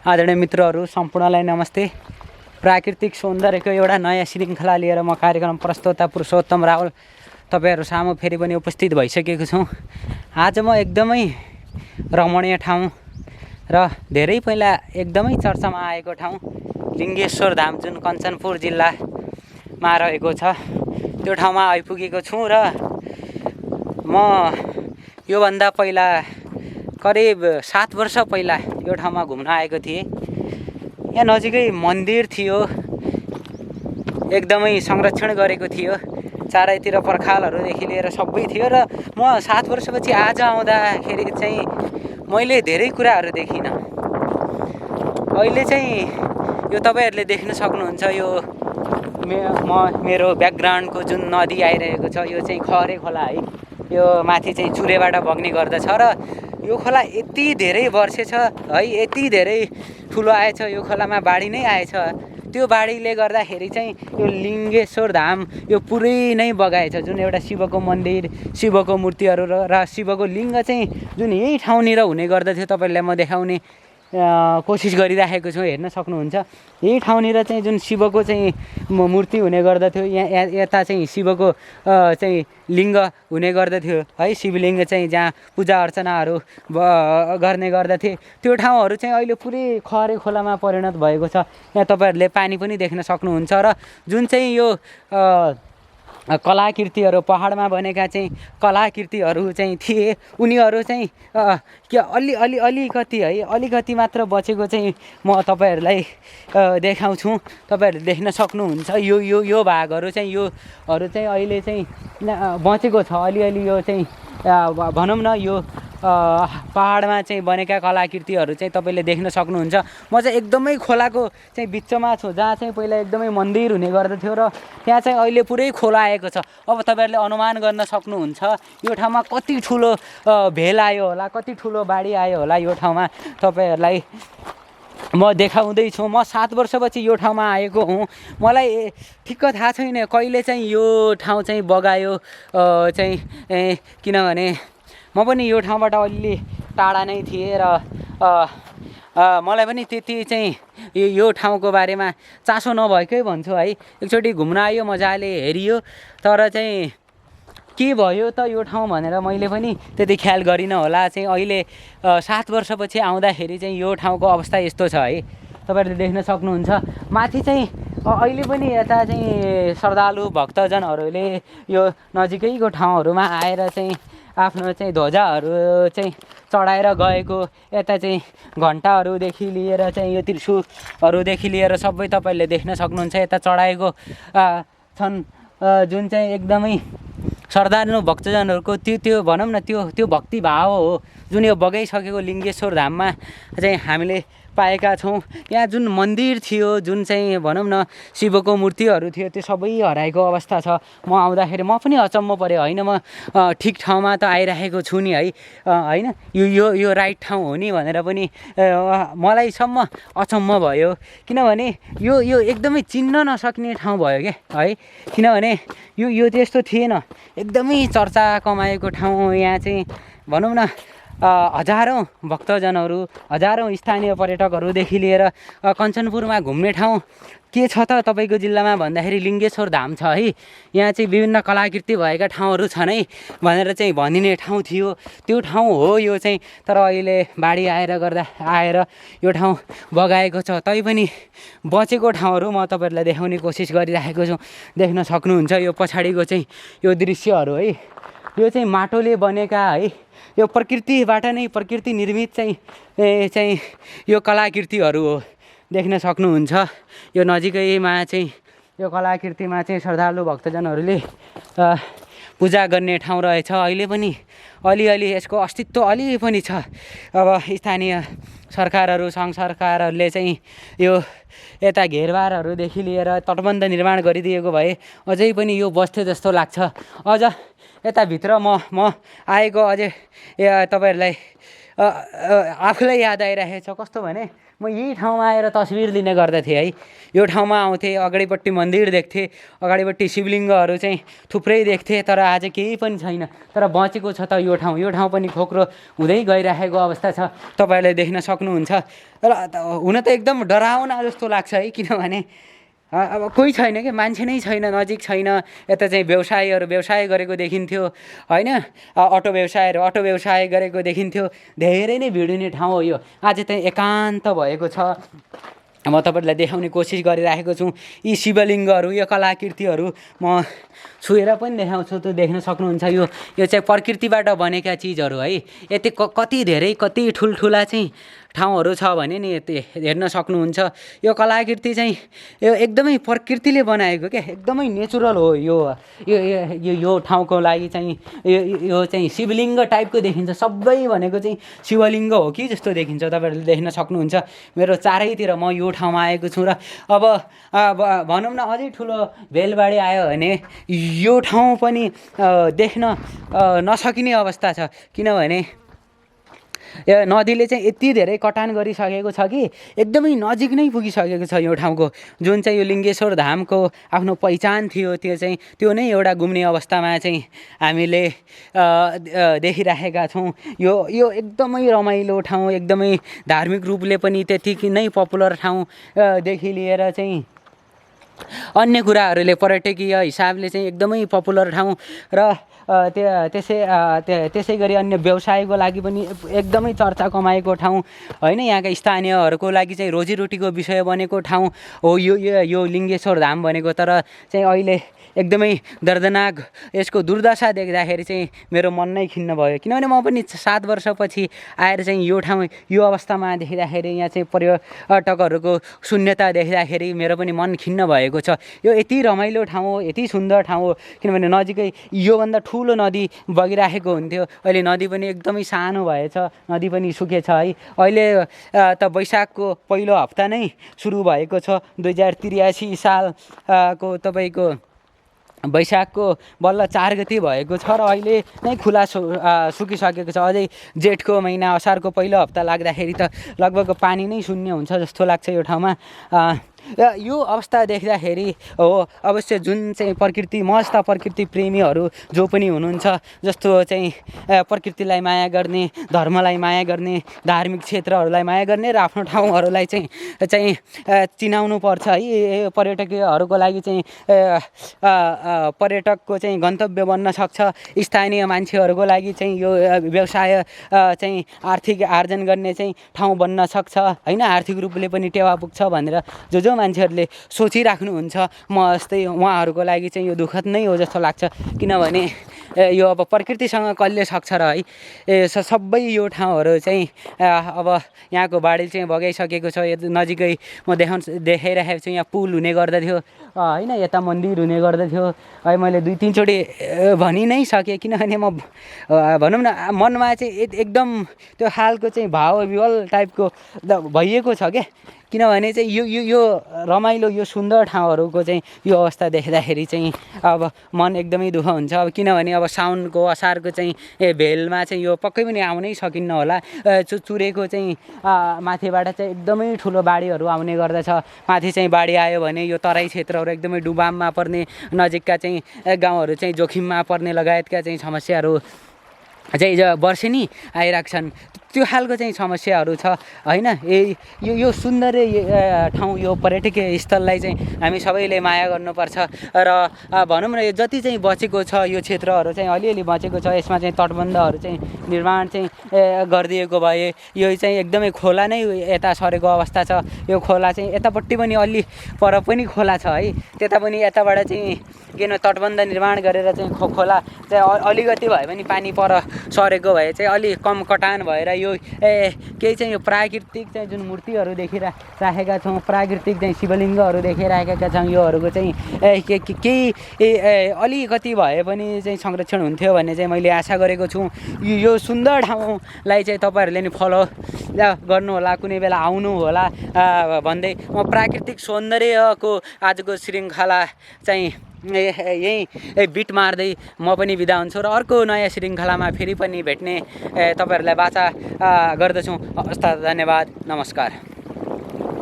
आदरणीय मित्रहरू सम्पूर्णलाई नमस्ते। प्राकृतिक सौन्दर्यको एउटा नयाँ श्रृङ्खला लिएर म कार्यक्रम प्रस्तोता पुरुषोत्तम रावल तपाईहरु सामु फेरि पनि उपस्थित भइसकेको छु। आज म एकदमै रमणीय ठाउँ र धेरै पहिला एकदमै चर्चामा आएको ठाउँ लिङ्गेश्वर धाम जुन कञ्चनपुर जिल्लामा रहेको छ त्यो ठाउँमा आइपुगेको छु र म योभन्दा पहिला करिब 7 वर्ष पहिला यो ठाउँमा घुम्न आएको थिएँ। यहाँ नजिकै मन्दिर थियो, एकदमै संरक्षण गरेको थियो, चारैतिर पर्खालहरूदेखि लिएर सबै थियो र म 7 वर्षपछि आज आउँदाखेरि चाहिँ मैले धेरै कुराहरू देखिनँ। अहिले चाहिँ यो तपाईहरुले देख्न सक्नुहुन्छ यो मेरो ब्याकग्राउन्डको जुन नदी आइरहेको छ यो चाहिँ खहरे खोला है। यो माथि चाहिँ चुरेबाट बग्ने गर्दछ र यो खोला यति धेरै वर्षेछ है, यति धेरै ठुलो आएछ, यो खोलामा बाढी नै आएछ। त्यो बाढीले गर्दाखेरि चाहिँ यो लिङ्गेश्वर धाम यो पुरै नै बगाएछ। जुन एउटा शिवको मन्दिर, शिवको मूर्तिहरू र शिवको लिङ्ग चाहिँ जुन यही ठाउँनिर हुने गर्दथ्यो, तपाईहरुलाई म देखाउने कोसिस गरिराखेको छु, हेर्न सक्नुहुन्छ। यही ठाउँनिर चाहिँ जुन शिवको चाहिँ मूर्ति हुने गर्दथ्यो, यहाँ यता चाहिँ शिवको चाहिँ लिङ्ग हुने गर्दथ्यो है, शिवलिङ्ग चाहिँ जहाँ पूजा अर्चनाहरू गर्ने गर्दथे। त्यो ठाउँहरू चाहिँ अहिले पुरै खहरे खोलामा परिणत भएको छ। यहाँ तपाईहरुले पानी पनि देख्न सक्नुहुन्छ र जुन चाहिँ यो कलाकृतिहरू पहाडमा बनेका चाहिँ कलाकृतिहरू चाहिँ थिए, उनीहरू चाहिँ अलिकति है, अलिकति मात्र बचेको चाहिँ म तपाईहरुलाई देखाउँछु। तपाईहरुले देख्न सक्नुहुन्छ यो भागहरू चाहिँ योहरू चाहिँ अहिले चाहिँ बचेको छ अलिअलि। यो चाहिँ भनौँ न यो पहाडमा चाहिँ बनेका कलाकृतिहरू चाहिँ तपाईले देख्न सक्नुहुन्छ। म चाहिँ एकदमै खोलाको चाहिँ बिचमा छु, जहाँ चाहिँ पहिला एकदमै मन्दिर हुने गर्दथ्यो र त्यहाँ चाहिँ अहिले पुरै खोला आएको छ। अब तपाईहरुले अनुमान गर्न सक्नुहुन्छ यो ठाउँमा कति ठुलो भेल आयो होला, कति ठुलो बाढी आयो होला यो ठाउँमा। तपाईहरुलाई म देखाउँदैछु। म 7 वर्षपछि यो ठाउँमा आएको हुँ। मलाई ठिक्क थाहा छैन कहिले चाहिँ यो ठाउँ चाहिँ बगायो चाहिँ किनभने म पनि यो ठाउँबाट अलि टाढा नै थिएँ र मलाई पनि त्यति चाहिँ यो ठाउँको बारेमा चासो नभएकै भन्छु है। एकचोटि घुम्न आयो, मजाले हेरियो, तर चाहिँ के भयो त यो ठाउँ भनेर मैले पनि त्यति ख्याल गरिनँ होला। चाहिँ अहिले 7 वर्षपछि आउँदाखेरि चाहिँ यो ठाउँको अवस्था यस्तो छ है, तपाईहरुले देख्न सक्नुहुन्छ। माथि चाहिँ अहिले पनि यता चाहिँ श्रद्धालु भक्तजनहरूले यो नजिकैको ठाउँहरूमा आएर चाहिँ आफ्नो चाहिँ ध्वजाहरू चाहिँ चढाएर गएको, यता चाहिँ घण्टाहरूदेखि लिएर चाहिँ यो त्रिशूलहरूदेखि लिएर सबै तपाईले देख्न सक्नुहुन्छ यता चढाएको छन्। जुन चाहिँ एकदमै श्रद्धालु भक्तजनहरूको त्यो भनौँ न त्यो भक्तिभाव हो जुन यो बगाइसकेको लिङ्गेश्वर धाममा चाहिँ हामीले पाएका छौँ। यहाँ जुन मन्दिर थियो, जुन चाहिँ भनौँ न शिवको मूर्तिहरू थियो, त्यो सबै हराएको अवस्था छ। म आउँदाखेरि म पनि अचम्म पऱ्यो, होइन म ठिक ठाउँमा त आइरहेको छु नि है, होइन यो राइट ठाउँ हो नि भनेर पनि मलाई सम्म अचम्म भयो। किनभने यो एकदमै चिन्न नसक्ने ठाउँ भयो क्या है, किनभने यो त्यस्तो थिएन। एकदमै चर्चा कमाएको ठाउँ यहाँ चाहिँ भनौँ न हजारौँ भक्तजनहरू, हजारौँ स्थानीय पर्यटकहरूदेखि लिएर कञ्चनपुरमा घुम्ने ठाउँ के छ त तपाईँको जिल्लामा भन्दाखेरि लिङ्गेश्वर धाम छ है। यहाँ चाहिँ विभिन्न कलाकृति भएका ठाउँहरू छन् है भनेर चाहिँ भनिने ठाउँ थियो, त्यो ठाउँ हो यो चाहिँ। तर अहिले बाढी आएर यो ठाउँ बगाएको छ। तैपनि बचेको ठाउँहरू म तपाईँहरूलाई देखाउने कोसिस गरिराखेको छु। देख्न सक्नुहुन्छ यो पछाडिको चाहिँ यो दृश्यहरू है, यो चाहिँ माटोले बनेका है, यो प्रकृतिबाट नै प्रकृति निर्मित चाहिँ यो कलाकृतिहरू हो, देख्न सक्नुहुन्छ। यो नजिकैमा चाहिँ यो कलाकृतिमा चाहिँ श्रद्धालु भक्तजनहरूले पूजा गर्ने ठाउँ रहेछ। अहिले पनि अलिअलि यसको अस्तित्व अलि पनि छ। अब स्थानीय सरकारहरू, सङ्घ सरकारहरूले चाहिँ यो यता घेरबारहरूदेखि लिएर तटबन्ध निर्माण गरिदिएको भए अझै पनि यो बस्थ्यो जस्तो लाग्छ। अझ यताभित्र म आएको अझै तपाईँहरूलाई आफूलाई याद आइरहेको छ कस्तो भने म यही ठाउँमा आएर तस्बिर लिने गर्दथेँ है। यो ठाउँमा आउँथेँ, अगाडिपट्टि मन्दिर देख्थेँ, अगाडिपट्टि शिवलिङ्गहरू चाहिँ थुप्रै देख्थेँ, तर आज केही पनि छैन। तर बचेको छ त यो ठाउँ पनि खोक्रो हुँदै गइरहेको अवस्था छ, तपाईँहरूले देख्न सक्नुहुन्छ। र हुन त एकदम डराउना जस्तो लाग्छ है, किनभने अब कोही छैन कि, मान्छे नै छैन, नजिक छैन। यता चाहिँ व्यवसाय गरेको देखिन्थ्यो होइन, अटो व्यवसाय गरेको देखिन्थ्यो। धेरै नै भिड हुने ठाउँ हो यो। आज चाहिँ एकान्त भएको छ। म तपाईँहरूलाई देखाउने कोसिस गरिरहेको छु। यी शिवलिङ्गहरू, यो कलाकृतिहरू म छुएर पनि देखाउँछु, त्यो देख्न सक्नुहुन्छ। यो चाहिँ प्रकृतिबाट बनेका चिजहरू है। यति कति धेरै कति ठुल्ठुला चाहिँ ठाउँहरू छ भने नि यति हेर्न सक्नुहुन्छ। यो कलाकृति चाहिँ यो एकदमै प्रकृतिले बनाएको क्या, एकदमै नेचुरल हो। यो ठाउँको लागि चाहिँ यो चाहिँ शिवलिङ्ग टाइपको देखिन्छ। सबै भनेको चाहिँ शिवलिङ्ग हो कि जस्तो देखिन्छ, तपाईँहरूले देख्न सक्नुहुन्छ। मेरो चारैतिर म यो ठाउँमा आएको छु र अब भनौँ न अझै ठुलो भेलबाडी आयो भने यो ठाउँ पनि देख्न नसकिने अवस्था छ, किनभने नदीले चाहिँ यति धेरै कटान गरिसकेको छ कि एकदमै नजिक नै पुगिसकेको छ यो ठाउँको। जुन चाहिँ यो लिङ्गेश्वर धामको आफ्नो पहिचान थियो, त्यो नै एउटा घुम्ने अवस्थामा चाहिँ हामीले देखिरहेका छौँ। यो एकदमै रमाइलो ठाउँ, एकदमै धार्मिक रूपले पनि त्यति नै पपुलर ठाउँदेखि लिएर चाहिँ अन्य कुराहरूले पर्यटकीय हिसाबले चाहिँ एकदमै पपुलर ठाउँ र त्यसै गरी अन्य व्यवसायको लागि पनि एकदमै चर्चा कमाएको ठाउँ होइन। यहाँका स्थानीयहरूको लागि चाहिँ रोजीरोटीको विषय बनेको ठाउँ हो यो लिङ्गेश्वर धाम भनेको। तर चाहिँ अहिले एकदमै दर्दनाक यसको दुर्दशा देख्दाखेरि चाहिँ मेरो मन नै खिन्न भयो, किनभने म पनि 7 वर्षपछि आएर चाहिँ यो ठाउँ यो अवस्थामा देख्दाखेरि, यहाँ चाहिँ पर्यटकहरूको शून्यता देख्दाखेरि मेरो पनि मन खिन्न भएको छ। यो यति रमाइलो ठाउँ हो, यति सुन्दर ठाउँ हो, किनभने नजिकै योभन्दा ठुलो नदी बगिरहेको हुन्थ्यो। अहिले नदी पनि एकदमै सानो भएछ, नदी पनि सुकेछ है। अहिले त वैशाखको पहिलो हप्ता नै सुरु भएको छ। 2083 सालको तपाईँको वैशाखको बल्ल 4 गते भएको छ र अहिले नै खुला सुकिसकेको छ। अझै जेठको महिना असारको पहिलो हप्ता लाग्दाखेरि त लगभग पानी नै शून्य हुन्छ जस्तो लाग्छ यो ठाउँमा। यो अवस्था देख्दाखेरि हो अवश्य जुन चाहिँ मस्त प्रकृति प्रेमीहरू जो पनि हुनुहुन्छ, जस्तो चाहिँ प्रकृतिलाई माया गर्ने, धर्मलाई माया गर्ने, धार्मिक क्षेत्रहरूलाई माया गर्ने र आफ्नो ठाउँहरूलाई चाहिँ चिनाउनु पर्छ है। पर्यटकहरूको लागि चाहिँ पर्यटकको चाहिँ गन्तव्य बन्न सक्छ। स्थानीय मान्छेहरूको लागि चाहिँ यो व्यवसाय चाहिँ आर्थिक आर्जन गर्ने चाहिँ ठाउँ बन्न सक्छ होइन। आर्थिक रूपले पनि टेवा पुग्छ भनेर जो मान्छेहरूले सोचिराख्नुहुन्छ, म जस्तै उहाँहरूको लागि चाहिँ यो दुःखद नै हो जस्तो लाग्छ। किनभने यो अब प्रकृतिसँग कसले सक्छ र है। सबै यो ठाउँहरू चाहिँ अब यहाँको बाढी चाहिँ बगाइसकेको छ। नजिकै म देखाइरहेको छु, यहाँ पुल हुने गर्दथ्यो होइन, यता मन्दिर हुने गर्दथ्यो है। मैले 2-3 चोटि भनि नै सकेँ, किनभने म भनौँ न मनमा चाहिँ एकदम त्यो खालको चाहिँ भाव विवल टाइपको भइएको छ क्या। किनभने चाहिँ यो रमाइलो यो सुन्दर ठाउँहरूको चाहिँ यो अवस्था देख्दाखेरि चाहिँ अब मन एकदमै दुःख हुन्छ। अब किनभने अब साउनको असारको चाहिँ भेलमा चाहिँ यो पक्कै पनि आउनै सकिन्न होला। चुरेको चाहिँ माथिबाट चाहिँ एकदमै ठुलो बाढीहरू आउने गर्दछ। माथि चाहिँ बाढी आयो भने यो तराई क्षेत्रहरू एकदमै डुबाममा पर्ने, नजिकका चाहिँ गाउँहरू चाहिँ जोखिममा पर्ने लगायतका चाहिँ समस्याहरू चाहिँ वर्षेनी आइरहेको छन्। त्यो खालको चाहिँ समस्याहरू छ होइन। यो सुन्दर ठाउँ, यो पर्यटकीय स्थललाई चाहिँ हामी सबैले माया गर्नुपर्छ। र भनौँ न यो जति चाहिँ बचेको छ यो क्षेत्रहरू चाहिँ अलिअलि बचेको छ, यसमा चाहिँ तटबन्धहरू चाहिँ निर्माण चाहिँ गरिदिएको भए यो चाहिँ एकदमै खोला नै यता सरेको अवस्था छ। यो खोला चाहिँ यतापट्टि पनि अलि पर पनि खोला छ है, त्यता पनि यताबाट चाहिँ किन तटबन्ध निर्माण गरेर चाहिँ खोला चाहिँ अलिकति भए पनि पानी पर सरेको भए चाहिँ अलि कम कटान भएर यो केही चाहिँ यो प्राकृतिक चाहिँ जुन मूर्तिहरू देखिराखेका छौँ, प्राकृतिक चाहिँ शिवलिङ्गहरू देखिराखेका छौँ, योहरूको चाहिँ केही अलिकति भए पनि चाहिँ संरक्षण हुन्थ्यो भन्ने चाहिँ मैले आशा गरेको छु। यो सुन्दर ठाउँलाई चाहिँ तपाईँहरूले नि फलो गर्नु होला, कुनै बेला आउनु होला भन्दै म प्राकृतिक सौन्दर्यको आजको श्रृङ्खला चाहिँ यहीँ बिट मार्दै म पनि बिदा हुन्छु र अर्को नयाँ श्रृङ्खलामा फेरि पनि भेट्ने तपाईँहरूलाई बाचा गर्दछु। हस् त, धन्यवाद, नमस्कार।